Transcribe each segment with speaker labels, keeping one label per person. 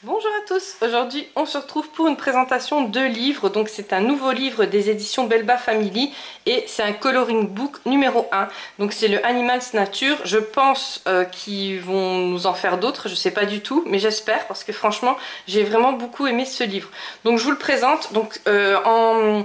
Speaker 1: Bonjour à tous, aujourd'hui on se retrouve pour une présentation de livres, donc c'est un nouveau livre des éditions Belba Family et c'est un coloring book numéro 1, donc c'est le Animals Nature. Je pense qu'ils vont nous en faire d'autres, je sais pas du tout, mais j'espère parce que franchement j'ai vraiment beaucoup aimé ce livre. Donc je vous le présente, donc en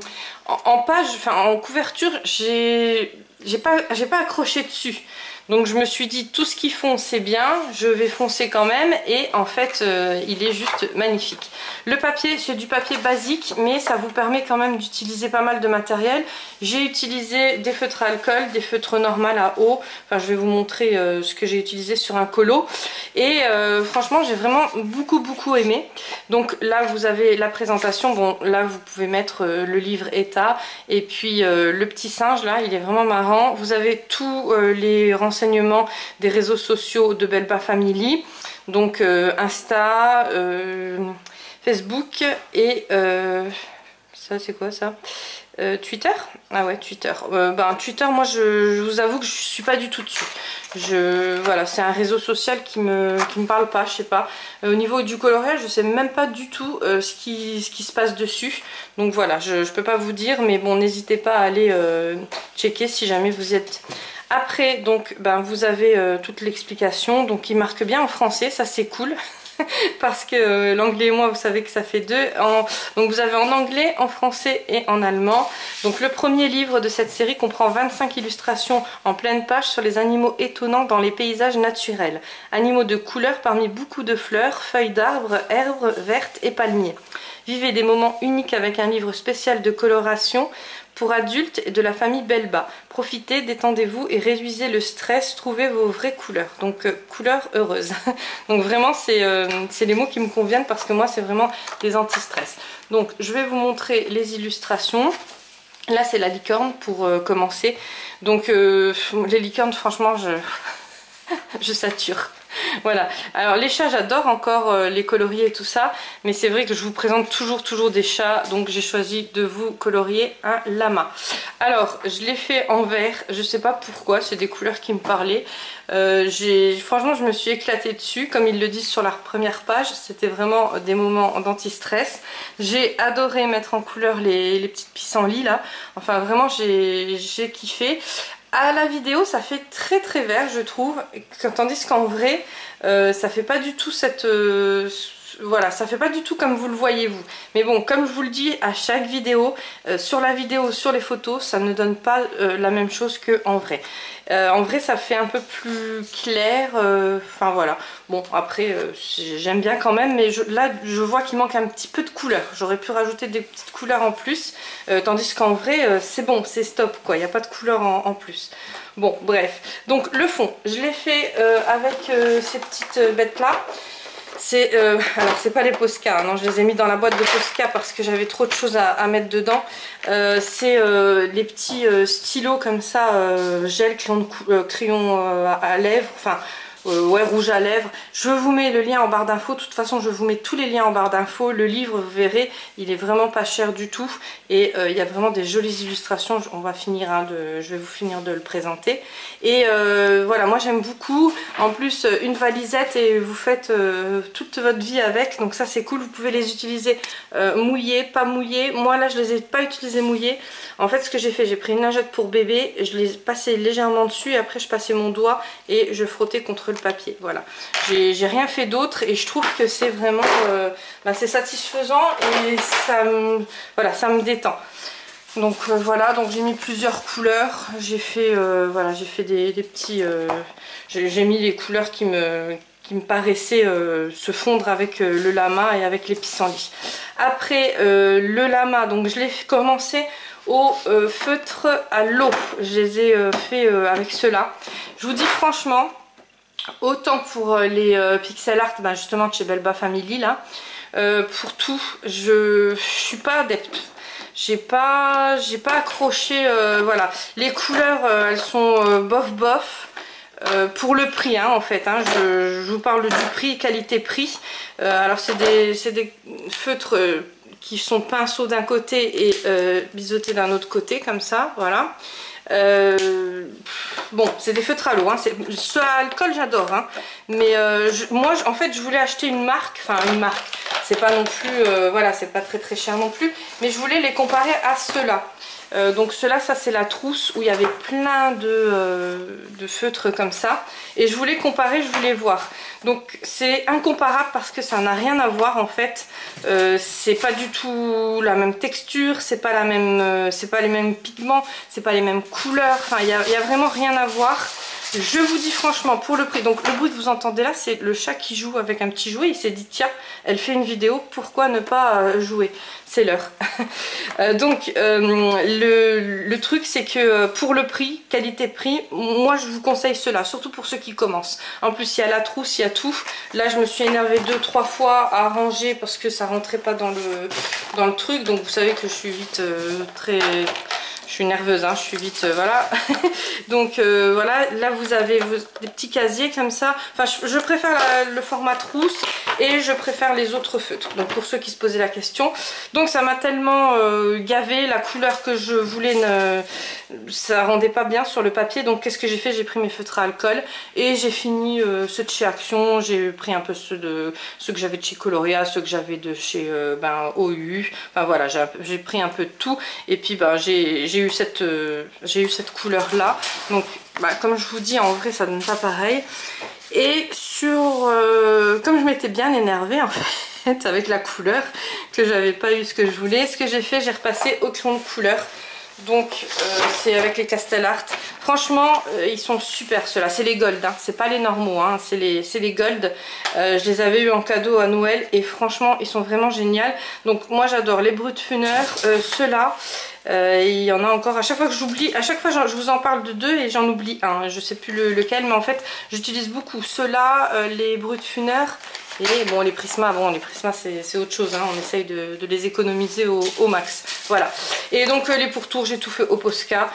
Speaker 1: page, enfin en couverture, j'ai pas accroché dessus. Donc je me suis dit tout ce qu'ils font c'est bien, je vais foncer quand même et en fait il est juste magnifique. Le papier c'est du papier basique mais ça vous permet quand même d'utiliser pas mal de matériel. J'ai utilisé des feutres à alcool, des feutres normales à eau, enfin je vais vous montrer ce que j'ai utilisé sur un colo et franchement j'ai vraiment beaucoup aimé. Donc là vous avez la présentation, bon là vous pouvez mettre le livre état et puis le petit singe là il est vraiment marrant. Vous avez tous les renseignements des réseaux sociaux de Belba Family, donc Insta, Facebook et ça c'est quoi ça, Twitter. Ah ouais, Twitter. Twitter, moi je vous avoue que je suis pas du tout dessus. Voilà, c'est un réseau social qui me parle pas, je sais pas. Au niveau du coloriage, je sais même pas du tout ce qui se passe dessus. Donc voilà, je peux pas vous dire, mais bon, n'hésitez pas à aller checker si jamais vous êtes. Après, donc, vous avez toute l'explication. Donc, il marque bien en français, ça c'est cool. Parce que l'anglais et moi, vous savez que ça fait deux. Donc, vous avez en anglais, en français et en allemand. Donc, le premier livre de cette série comprend 25 illustrations en pleine page sur les animaux étonnants dans les paysages naturels. Animaux de couleur parmi beaucoup de fleurs, feuilles d'arbres, herbes vertes et palmiers. Vivez des moments uniques avec un livre spécial de coloration pour adultes et de la famille Belba. Profitez, détendez-vous et réduisez le stress, trouvez vos vraies couleurs. Donc couleurs heureuses. Donc vraiment c'est les mots qui me conviennent parce que moi c'est vraiment des anti-stress. Donc je vais vous montrer les illustrations. Là c'est la licorne pour commencer. Donc les licornes franchement je sature. Voilà, alors les chats j'adore encore les colorier et tout ça, mais c'est vrai que je vous présente toujours des chats, donc j'ai choisi de vous colorier un lama. Alors je l'ai fait en vert, je sais pas pourquoi, c'est des couleurs qui me parlaient. Franchement je me suis éclatée dessus, comme ils le disent sur la première page, c'était vraiment des moments d'anti-stress. J'ai adoré mettre en couleur les petites pissenlits là, enfin vraiment j'ai kiffé. À la vidéo ça fait très vert je trouve, tandis qu'en vrai ça fait pas du tout cette voilà, ça fait pas du tout comme vous le voyez vous. Mais bon, comme je vous le dis à chaque vidéo, sur la vidéo, sur les photos, ça ne donne pas la même chose qu'en vrai. En vrai ça fait un peu plus clair, enfin voilà. Bon après j'aime bien quand même, mais là je vois qu'il manque un petit peu de couleur. J'aurais pu rajouter des petites couleurs en plus, tandis qu'en vrai c'est bon, c'est stop quoi, il n'y a pas de couleur en plus. Bon bref, donc le fond, je l'ai fait avec ces petites bêtes là. Alors c'est pas les Posca, non, je les ai mis dans la boîte de Posca parce que j'avais trop de choses à mettre dedans. C'est les petits stylos comme ça, gel, crayon à lèvres, enfin ouais, rouge à lèvres. Je vous mets le lien en barre d'infos. De toute façon je vous mets tous les liens en barre d'infos. Le livre vous verrez il est vraiment pas cher du tout et il y a vraiment des jolies illustrations. On va finir je vais vous finir de le présenter et voilà, moi j'aime beaucoup. En plus une valisette et vous faites toute votre vie avec, donc ça c'est cool. Vous pouvez les utiliser mouillés, pas mouillés. Moi là je les ai pas utilisés mouillés. En fait ce que j'ai fait, j'ai pris une lingette pour bébé, je les passais légèrement dessus et après je passais mon doigt et je frottais contre le papier. Voilà, j'ai rien fait d'autre et je trouve que c'est vraiment c'est satisfaisant et voilà, ça me détend. Donc voilà, donc j'ai mis plusieurs couleurs, j'ai fait voilà, j'ai fait des petits j'ai mis les couleurs qui me paraissaient se fondre avec le lama et avec les pissenlits. Après le lama, donc je l'ai commencé au feutre à l'eau, je les ai fait avec ceux-là. Je vous dis franchement, autant pour les pixel art, justement de chez Belba Family là, pour tout, je suis pas adepte. J'ai pas accroché, voilà. Les couleurs elles sont bof. Pour le prix en fait, je vous parle du prix, qualité-prix. Alors c'est des feutres qui sont pinceaux d'un côté et biseautés d'un autre côté comme ça, voilà. Bon, c'est des feutres à l'eau, hein. Ceux à alcool j'adore, hein. Mais moi en fait je voulais acheter une marque, enfin une marque, c'est pas non plus, voilà, c'est pas très très cher non plus, mais je voulais les comparer à ceux-là. Donc ceux-là, ça c'est la trousse où il y avait plein de feutres comme ça. Et je voulais comparer, je voulais voir. Donc c'est incomparable parce que ça n'a rien à voir en fait. C'est pas du tout la même texture, c'est pas les mêmes pigments, c'est pas les mêmes couleurs. Enfin, il y a vraiment rien à voir. Je vous dis franchement, pour le prix, donc le bruit que vous entendez là, c'est le chat qui joue avec un petit jouet. Il s'est dit, tiens, elle fait une vidéo, pourquoi ne pas jouer? C'est l'heure. Donc, le truc, c'est que pour le prix, qualité-prix, moi je vous conseille cela, surtout pour ceux qui commencent. En plus, il y a la trousse, il y a tout. Là, je me suis énervée 2-3 fois à ranger parce que ça rentrait pas dans le truc. Donc, vous savez que je suis vite très... Je suis nerveuse, hein, je suis vite, voilà. Donc voilà, là vous avez des petits casiers comme ça. Enfin, je préfère le format trousse et je préfère les autres feutres. Donc pour ceux qui se posaient la question. Donc ça m'a tellement gavé, la couleur que je voulais, ça rendait pas bien sur le papier. Donc qu'est-ce que j'ai fait? J'ai pris mes feutres à alcool et j'ai fini ceux de chez Action. J'ai pris un peu ceux que j'avais de chez Coloria, ceux que j'avais de chez OU. Enfin voilà, j'ai pris un peu de tout. Et puis j'ai eu cette couleur là, donc comme je vous dis, en vrai ça donne pas pareil. Et comme je m'étais bien énervée en fait avec la couleur, que j'avais pas eu ce que je voulais, ce que j'ai fait, j'ai repassé au crayon de couleur. Donc c'est avec les Castel Art. Franchement ils sont super ceux-là. C'est les gold, hein. C'est pas les normaux, hein. C'est les gold. Je les avais eu en cadeau à Noël et franchement ils sont vraiment géniaux. Donc moi j'adore les Brutfuner, ceux-là. Il y en a encore, à chaque fois que j'oublie, à chaque fois je vous en parle de deux et j'en oublie un, je sais plus lequel, mais en fait j'utilise beaucoup ceux-là, les Brutfuner et bon les Prisma, c'est autre chose, hein, on essaye de les économiser au max, voilà. Et donc les pourtours j'ai tout fait au Posca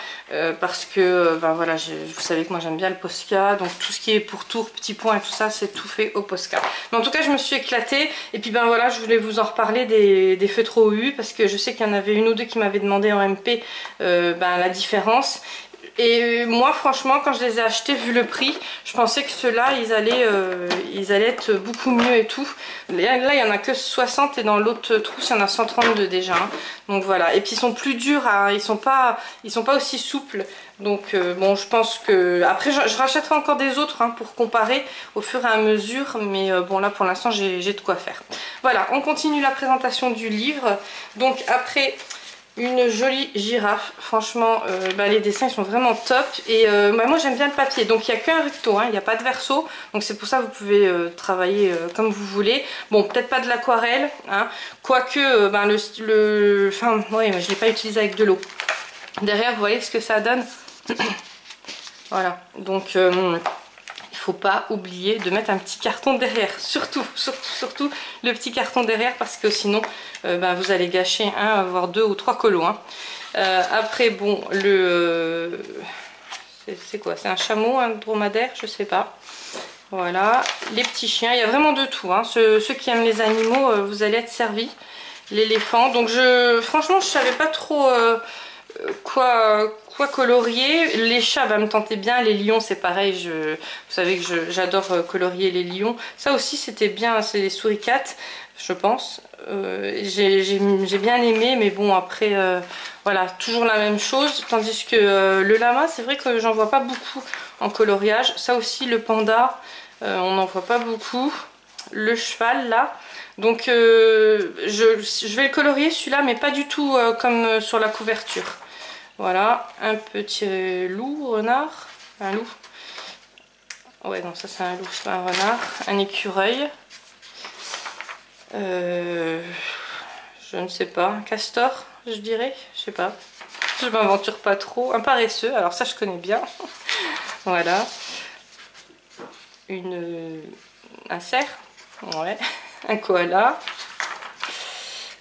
Speaker 1: parce que voilà, vous savez que moi j'aime bien le Posca, donc tout ce qui est pourtour, petits points et tout ça c'est tout fait au Posca. Mais en tout cas je me suis éclatée et puis voilà, je voulais vous en reparler des feutres OU parce que je sais qu'il y en avait une ou deux qui m'avaient demandé en MP la différence. Et moi franchement quand je les ai achetés, vu le prix, je pensais que ceux-là ils allaient être beaucoup mieux et tout. Là il y en a que 60 et dans l'autre trousse il y en a 132 déjà, hein. Donc voilà, et puis ils sont plus durs, ils sont pas aussi souples. Donc bon, je pense que après je rachèterai encore des autres, hein, pour comparer au fur et à mesure, mais bon là pour l'instant j'ai de quoi faire. Voilà, on continue la présentation du livre. Donc après une jolie girafe, franchement les dessins ils sont vraiment top et moi j'aime bien le papier, donc il n'y a qu'un recto, hein, il n'y a pas de verso, donc c'est pour ça que vous pouvez travailler comme vous voulez. Bon, peut-être pas de l'aquarelle, hein, quoique enfin ouais, je l'ai pas utilisé avec de l'eau. Derrière vous voyez ce que ça donne. Voilà, donc il faut pas oublier de mettre un petit carton derrière, surtout le petit carton derrière, parce que sinon vous allez gâcher voire 2 ou 3 colos, hein. Après bon, c'est quoi, c'est un chameau, un dromadaire, je sais pas. Voilà, les petits chiens, il y a vraiment de tout, hein. Ceux qui aiment les animaux, vous allez être servis. L'éléphant, donc franchement je savais pas trop quoi colorier. Les chats me tenter bien, les lions c'est pareil, vous savez que j'adore colorier les lions. Ça aussi c'était bien, c'est les souricates je pense. J'ai bien aimé, mais bon après voilà, toujours la même chose. Tandis que le lama, c'est vrai que j'en vois pas beaucoup en coloriage. Ça aussi le panda, on n'en voit pas beaucoup. Le cheval là, donc je vais le colorier celui-là, mais pas du tout comme sur la couverture. Voilà, un petit loup, renard, un loup. Ouais, non, ça c'est un loup, c'est pas un renard. Un écureuil. Je ne sais pas, un castor, je dirais, je sais pas. Je m'aventure pas trop. Un paresseux, alors ça je connais bien. Voilà. Un cerf, ouais. Un koala.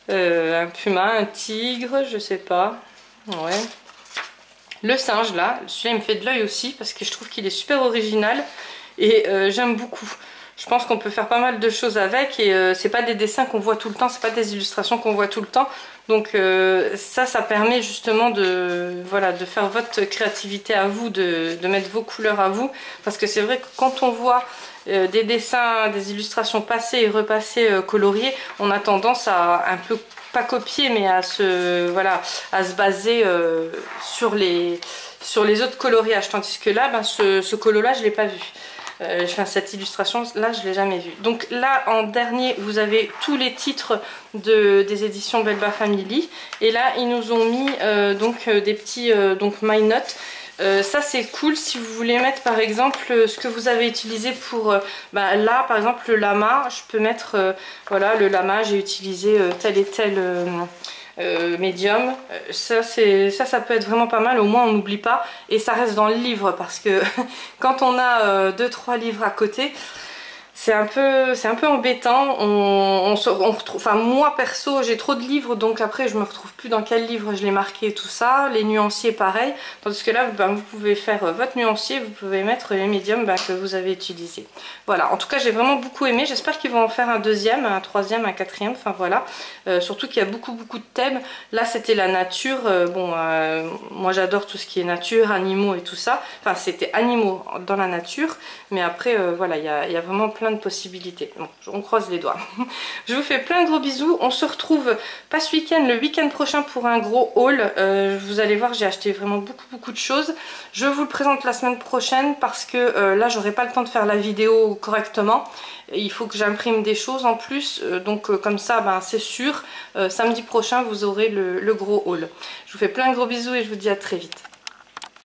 Speaker 1: Un puma, un tigre, je sais pas. Ouais. Le singe là, celui-là il me fait de l'œil aussi parce que je trouve qu'il est super original et j'aime beaucoup. je pense qu'on peut faire pas mal de choses avec et c'est pas des dessins qu'on voit tout le temps, c'est pas des illustrations qu'on voit tout le temps. Donc ça permet justement de faire votre créativité à vous, de mettre vos couleurs à vous. Parce que c'est vrai que quand on voit des dessins, des illustrations passées et repassées coloriées, on a tendance à un peu, pas copier, mais à se baser sur les autres coloriages. Tandis que là, ben, ce colo-là, je l'ai pas vu. Enfin, cette illustration là je l'ai jamais vue. Donc là en dernier vous avez tous les titres des éditions Belba Family et là ils nous ont mis des petits My Note. Ça c'est cool si vous voulez mettre par exemple ce que vous avez utilisé pour là par exemple le lama, je peux mettre voilà le lama, j'ai utilisé tel et tel médium. Ça peut être vraiment pas mal, au moins on n'oublie pas et ça reste dans le livre parce que quand on a 2-3 livres à côté, c'est un peu embêtant, on retrouve, enfin moi perso j'ai trop de livres donc après je me retrouve plus dans quel livre je l'ai marqué et tout ça, les nuanciers pareil, tandis que là vous pouvez faire votre nuancier, vous pouvez mettre les médiums que vous avez utilisés. Voilà, en tout cas j'ai vraiment beaucoup aimé, j'espère qu'ils vont en faire un deuxième, un troisième, un quatrième, enfin voilà, surtout qu'il y a beaucoup de thèmes. Là c'était la nature, moi j'adore tout ce qui est nature, animaux et tout ça, enfin c'était animaux dans la nature, mais après voilà il y a vraiment plein de possibilités. Bon, on croise les doigts. Je vous fais plein de gros bisous. On se retrouve pas ce week-end, le week-end prochain pour un gros haul. Vous allez voir, j'ai acheté vraiment beaucoup de choses. Je vous le présente la semaine prochaine parce que là, j'aurai pas le temps de faire la vidéo correctement. Il faut que j'imprime des choses en plus. Donc comme ça, c'est sûr. Samedi prochain, vous aurez le gros haul. Je vous fais plein de gros bisous et je vous dis à très vite.